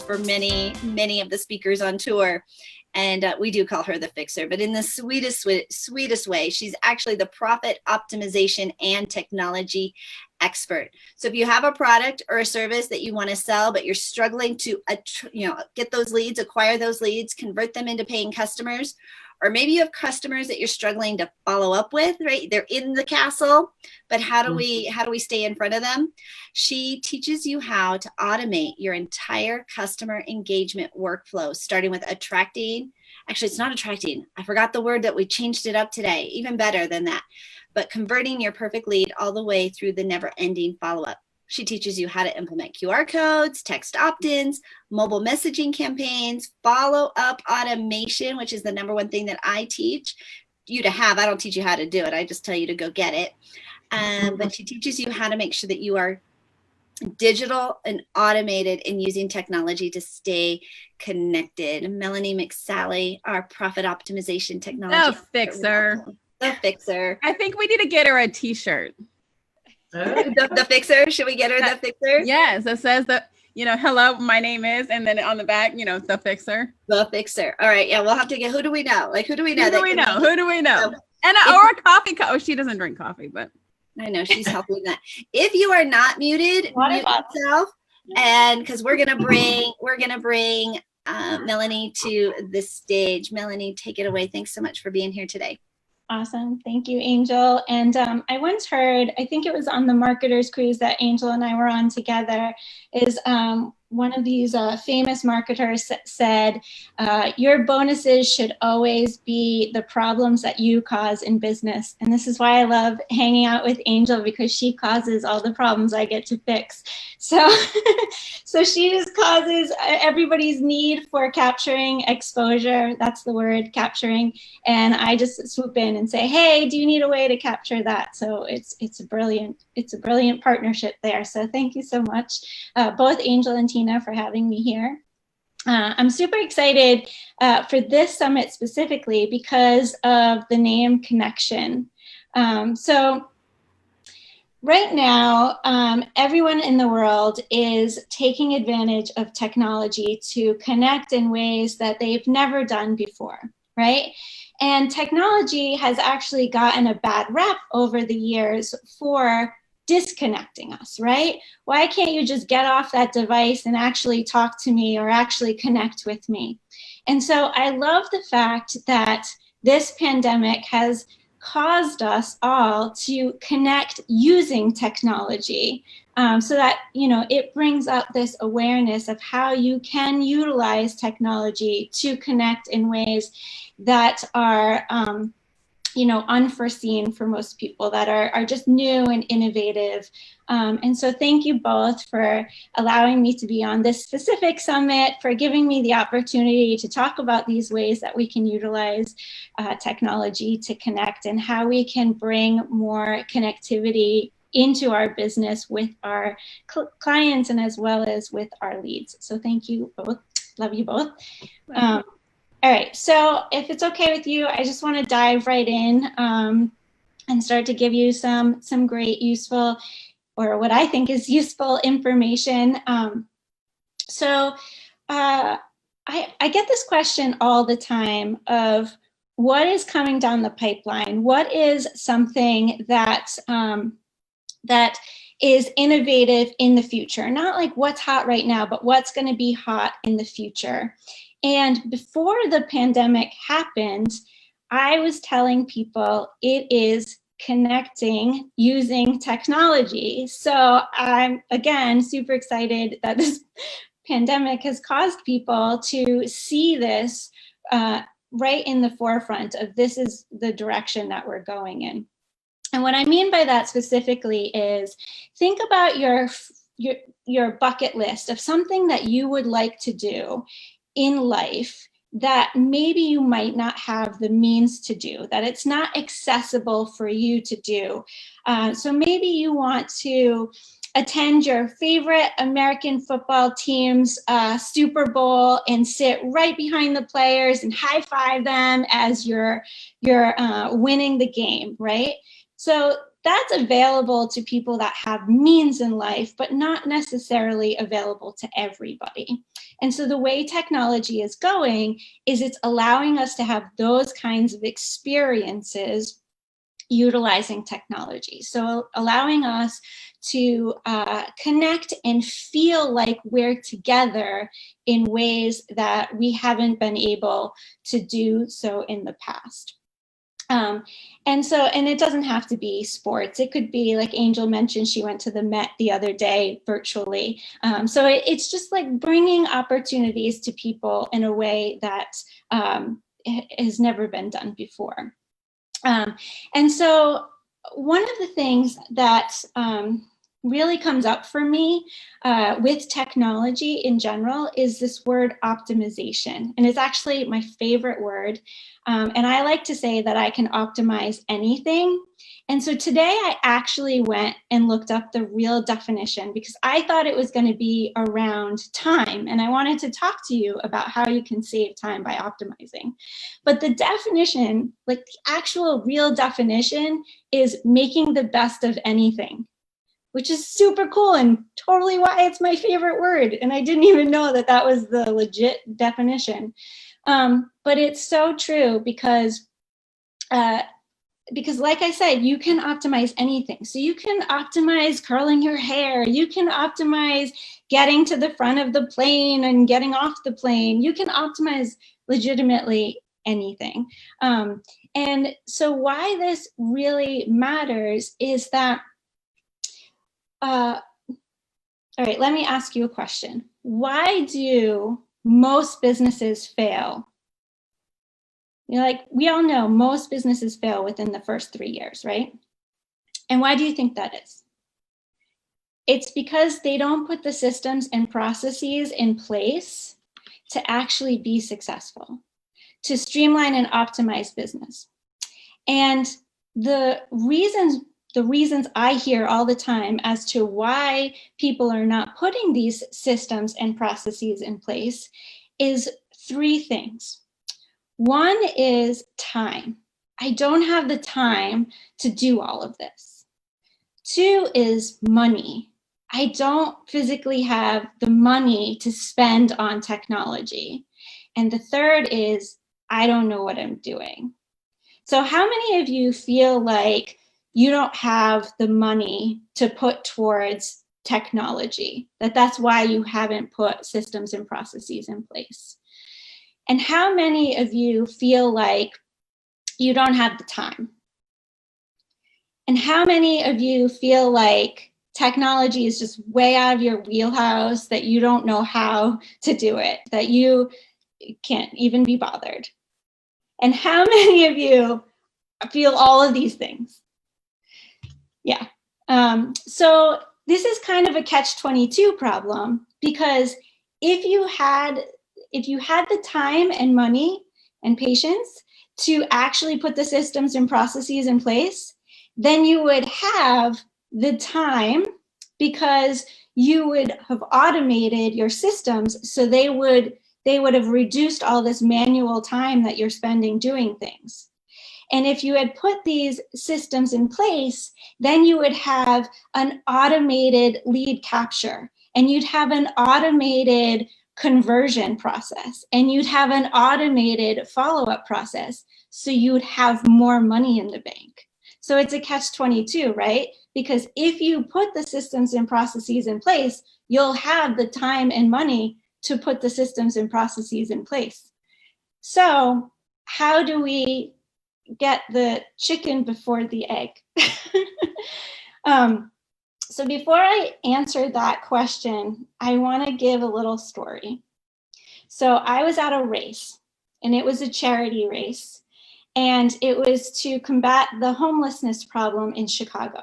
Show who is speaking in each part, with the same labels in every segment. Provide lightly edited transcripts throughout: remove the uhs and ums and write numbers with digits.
Speaker 1: for many of the speakers on tour. And we do call her the fixer, but in the sweetest way. She's actually the profit optimization and technology expert. So if you have a product or a service that you want to sell, but you're struggling to get those leads, acquire those leads, convert them into paying customers, or maybe you have customers that you're struggling to follow up with, right? They're in the castle, but how do we stay in front of them? She teaches you how to automate your entire customer engagement workflow, starting with attracting. Actually, it's not attracting. I forgot the word that we changed it up today. Even better than that. But converting your perfect lead all the way through the never-ending follow-up. She teaches you how to implement QR codes, text opt-ins, mobile messaging campaigns, follow-up automation, which is the number one thing that I teach you to have. I don't teach you how to do it. I just tell you to go get it. But she teaches you how to make sure that you are digital and automated and using technology to stay connected. Melanie McSally, our profit optimization technology. The fixer.
Speaker 2: I think we need to get her a t-shirt.
Speaker 1: The fixer. Should we get her the fixer?
Speaker 2: Yes, it says that, hello, my name is, and then on the back, the fixer.
Speaker 1: The fixer. All right. Yeah, we'll have to get, who do we know? Who do we know?
Speaker 2: Who do we know? Or a coffee cup. Oh, she doesn't drink coffee, but.
Speaker 1: I know, she's helping that. If you are not muted, mute yourself. And because we're gonna bring Melanie to the stage. Melanie, take it away. Thanks so much for being here today.
Speaker 3: Awesome. Thank you, Angel. And I once heard, I think it was on the marketers cruise that Angel and I were on together, is one of these famous marketers said, your bonuses should always be the problems that you cause in business. And this is why I love hanging out with Angel, because she causes all the problems I get to fix. So, so she just causes everybody's need for capturing exposure. That's the word, capturing. And I just swoop in and say, hey, do you need a way to capture that? So it's a brilliant partnership there. So thank you so much, both Angel and Tina, for having me here. I'm super excited for this summit specifically because of the name Connection. So right now, everyone in the world is taking advantage of technology to connect in ways that they've never done before, right? And technology has actually gotten a bad rep over the years for disconnecting us, right? Why can't you just get off that device and actually talk to me or actually connect with me? And so I love the fact that this pandemic has caused us all to connect using technology, so that, it brings up this awareness of how you can utilize technology to connect in ways that are unforeseen for most people, that are just new and innovative. And so thank you both for allowing me to be on this specific summit, for giving me the opportunity to talk about these ways that we can utilize technology to connect, and how we can bring more connectivity into our business with our clients and as well as with our leads. So thank you both. Love you both. All right, so if it's okay with you, I just want to dive right in and start to give you some great useful, or what I think is useful information. So I get this question all the time of what is coming down the pipeline? What is something that that is innovative in the future? Not like what's hot right now, but what's going to be hot in the future. And before the pandemic happened, I was telling people it is connecting using technology. So I'm, again, super excited that this pandemic has caused people to see this right in the forefront of, this is the direction that we're going in. And what I mean by that specifically is, think about your bucket list of something that you would like to do in life that maybe you might not have the means to do, that it's not accessible for you to do. So maybe you want to attend your favorite American football team's Super Bowl and sit right behind the players and high five them as you're winning the game, right? So that's available to people that have means in life, but not necessarily available to everybody. And so the way technology is going is it's allowing us to have those kinds of experiences utilizing technology. So allowing us to connect and feel like we're together in ways that we haven't been able to do so in the past. And it doesn't have to be sports. It could be, like Angel mentioned, she went to the Met the other day virtually. So it's just like bringing opportunities to people in a way that has never been done before. And so one of the things that really comes up for me with technology in general is this word optimization. And it's actually my favorite word. And I like to say that I can optimize anything. And so today I actually went and looked up the real definition because I thought it was going to be around time. And I wanted to talk to you about how you can save time by optimizing. But the definition, like the actual real definition, is making the best of anything, which is super cool and totally why it's my favorite word. And I didn't even know that that was the legit definition. But it's so true because like I said, you can optimize anything. So you can optimize curling your hair. You can optimize getting to the front of the plane and getting off the plane. You can optimize legitimately anything. And so why this really matters is that, all right, let me ask you a question. Why do most businesses fail? You know, like we all know most businesses fail within the first 3 years, right? And why do you think that is? It's because they don't put the systems and processes in place to actually be successful, to streamline and optimize business. And the reasons I hear all the time as to why people are not putting these systems and processes in place is 3 things. One is time. I don't have the time to do all of this. 2 is money. I don't physically have the money to spend on technology. And the 3rd is I don't know what I'm doing. So how many of you feel like you don't have the money to put towards technology, that's why you haven't put systems and processes in place? And how many of you feel like you don't have the time? And how many of you feel like technology is just way out of your wheelhouse, that you don't know how to do it, that you can't even be bothered? And how many of you feel all of these things? Yeah. So this is kind of a catch-22 problem, because if you had the time and money and patience to actually put the systems and processes in place, then you would have the time because you would have automated your systems, so they would have reduced all this manual time that you're spending doing things. And if you had put these systems in place, then you would have an automated lead capture, and you'd have an automated conversion process, and you'd have an automated follow-up process, so you'd have more money in the bank. So it's a catch-22, right? Because if you put the systems and processes in place, you'll have the time and money to put the systems and processes in place. So how do we get the chicken before the egg? So before I answer that question, I want to give a little story. So I was at a race, and it was a charity race, and it was to combat the homelessness problem in Chicago.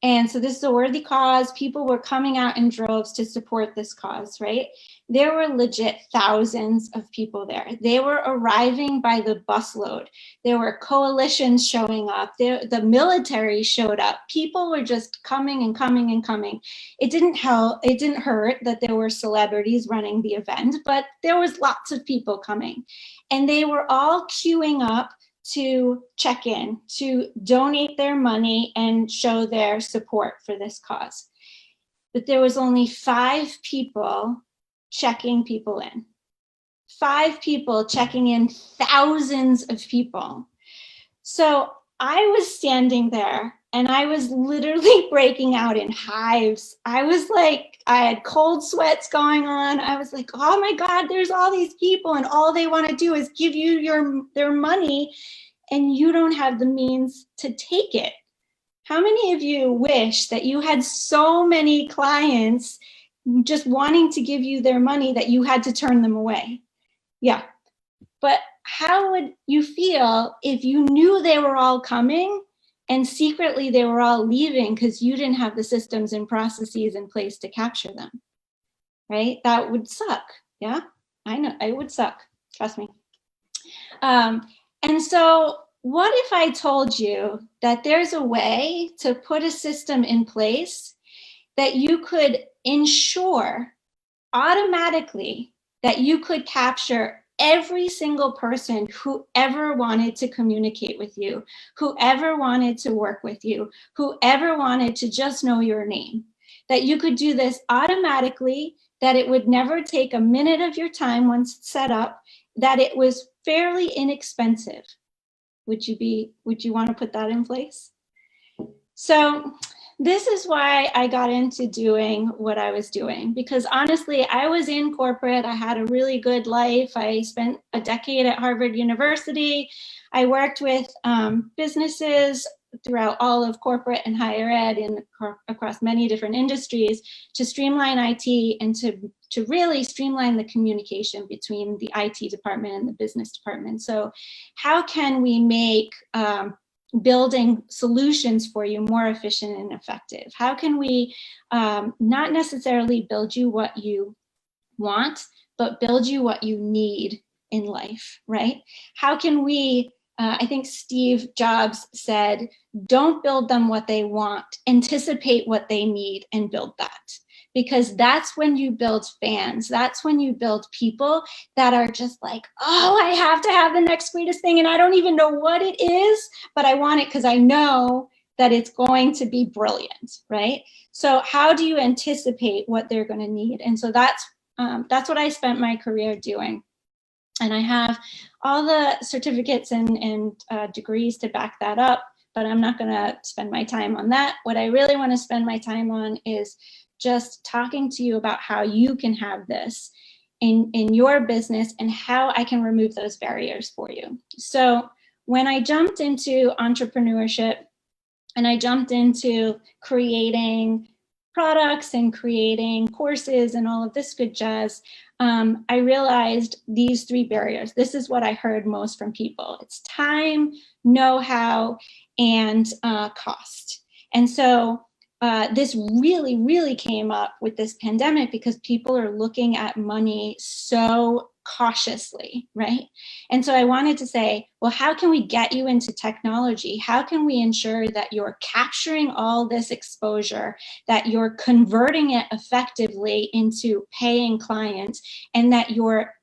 Speaker 3: And so this is a worthy cause. People were coming out in droves to support this cause, right? There were legit thousands of people there. They were arriving by the busload. There were coalitions showing up. The military showed up. People were just coming and coming and coming. It didn't hurt that there were celebrities running the event, but there was lots of people coming. And they were all queuing up to check in, to donate their money and show their support for this cause. But there was only 5 people checking people in. 5 people checking in thousands of people. So I was standing there and I was literally breaking out in hives. I was like, I had cold sweats going on. I was like, oh my God, there's all these people and all they want to do is give you their money and you don't have the means to take it. How many of you wish that you had so many clients just wanting to give you their money that you had to turn them away? Yeah. But how would you feel if you knew they were all coming and secretly they were all leaving because you didn't have the systems and processes in place to capture them, right? That would suck. Yeah, I know, it would suck. Trust me. And so what if I told you that there's a way to put a system in place that you could ensure automatically that you could capture every single person who ever wanted to communicate with you, who ever wanted to work with you, who ever wanted to just know your name, that you could do this automatically, that it would never take a minute of your time once it's set up, that it was fairly inexpensive. Would you want to put that in place? So this is why I got into doing what I was doing, because honestly, I was in corporate. I had a really good life. I spent a decade at Harvard University. I worked with businesses throughout all of corporate and higher ed across many different industries to streamline IT and to really streamline the communication between the IT department and the business department. So how can we make building solutions for you more efficient and effective? How can we not necessarily build you what you want, but build you what you need in life, right? How can we, I think Steve Jobs said, don't build them what they want, anticipate what they need and build that. Because that's when you build fans. That's when you build people that are just like, oh, I have to have the next greatest thing. And I don't even know what it is, but I want it because I know that it's going to be brilliant, right? So how do you anticipate what they're going to need? And so that's what I spent my career doing. And I have all the certificates and degrees to back that up, but I'm not going to spend my time on that. What I really want to spend my time on is just talking to you about how you can have this in your business and how I can remove those barriers for you. So when I jumped into entrepreneurship and I jumped into creating products and creating courses and all of this good jazz, I realized these 3 barriers. This is what I heard most from people. It's time, know-how, and cost. And so this really, really came up with this pandemic because people are looking at money so cautiously, right? And so I wanted to say, well, how can we get you into technology? How can we ensure that you're capturing all this exposure, that you're converting it effectively into paying clients, and that you're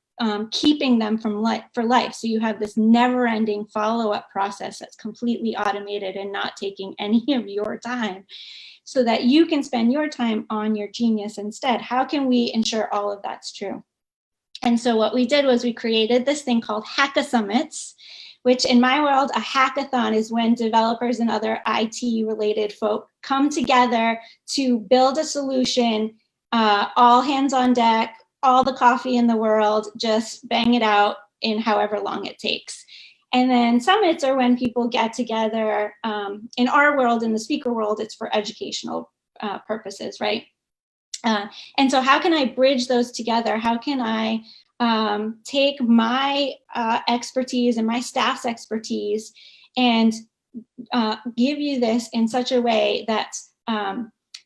Speaker 3: keeping them for life. So you have this never-ending follow-up process that's completely automated and not taking any of your time, so that you can spend your time on your genius instead. How can we ensure all of that's true? And so what we did was we created this thing called Hacka-Summits, which in my world, a hackathon is when developers and other IT-related folk come together to build a solution, all hands on deck, all the coffee in the world, just bang it out in however long it takes. And then summits are when people get together. In our world, in the speaker world, it's for educational purposes, right? And so how can I bridge those together? How can I take my expertise and my staff's expertise and give you this in such a way that's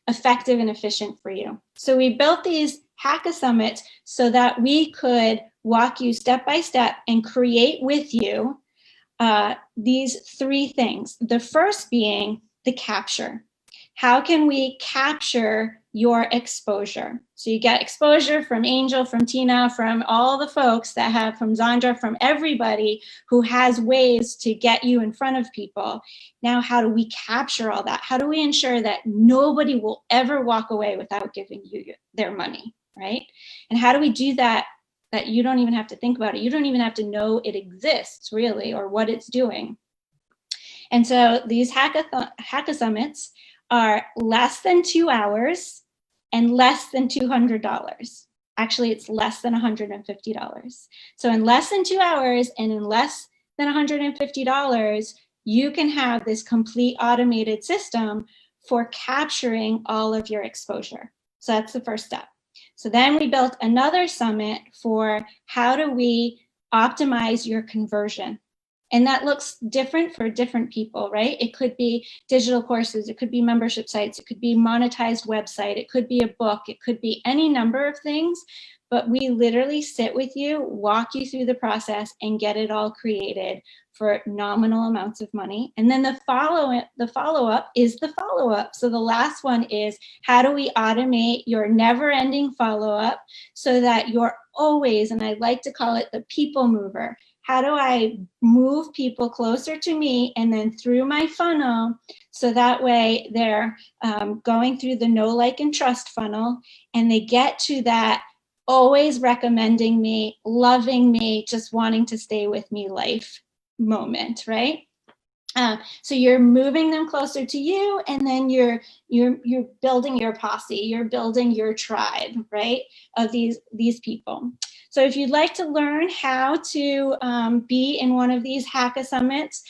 Speaker 3: effective and efficient for you? So we built these Hacka-Summits so that we could walk you step by step and create with you these 3 things. The first being the capture. How can we capture your exposure. So you get exposure from Angel, from Tina, from all the folks that have, from Zondra, from everybody who has ways to get you in front of people. Now, how do we capture all that? How do we ensure that nobody will ever walk away without giving you their money, right? And how do we do that you don't even have to think about it? You don't even have to know it exists, really, or what it's doing. And so these hackathons are less than 2 hours and less than $200. Actually, it's less than $150. So in less than 2 hours and in less than $150, you can have this complete automated system for capturing all of your exposure. So that's the first step. So then we built another summit for how do we optimize your conversion. And that looks different for different people, right? It could be digital courses, it could be membership sites, it could be monetized website, it could be a book, it could be any number of things, but we literally sit with you, walk you through the process and get it all created for nominal amounts of money. And then the follow-up is the follow-up. So the last one is, how do we automate your never-ending follow-up so that you're always, and I like to call it the people mover. How do I move people closer to me and then through my funnel so that way they're going through the know, like, and trust funnel and they get to that always recommending me, loving me, just wanting to stay with me life moment, right? So you're moving them closer to you, and then you're building your posse, you're building your tribe, right, of these people. So if you'd like to learn how to be in one of these Hacka Summits,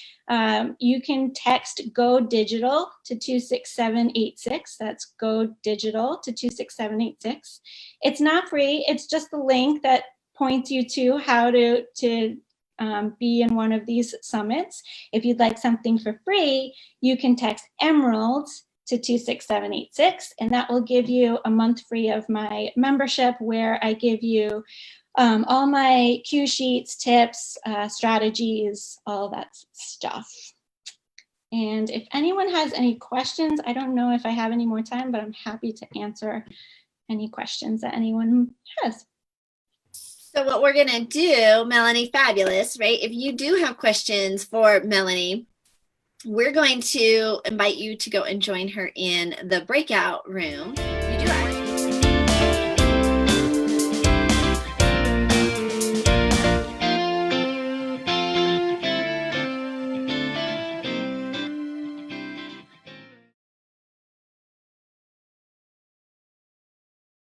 Speaker 3: you can text Go Digital to 26786. That's Go Digital to 26786. It's not free. It's just the link that points you to how to be in one of these summits. If you'd like something for free, you can text Emerald to 26786, and that will give you a month free of my membership, where I give you all my cue sheets, tips, strategies, all that stuff. And if anyone has any questions, I don't know if I have any more time, but I'm happy to answer any questions that anyone has.
Speaker 1: So what we're going to do, Melanie, fabulous, right? If you do have questions for Melanie, we're going to invite you to go and join her in the breakout room.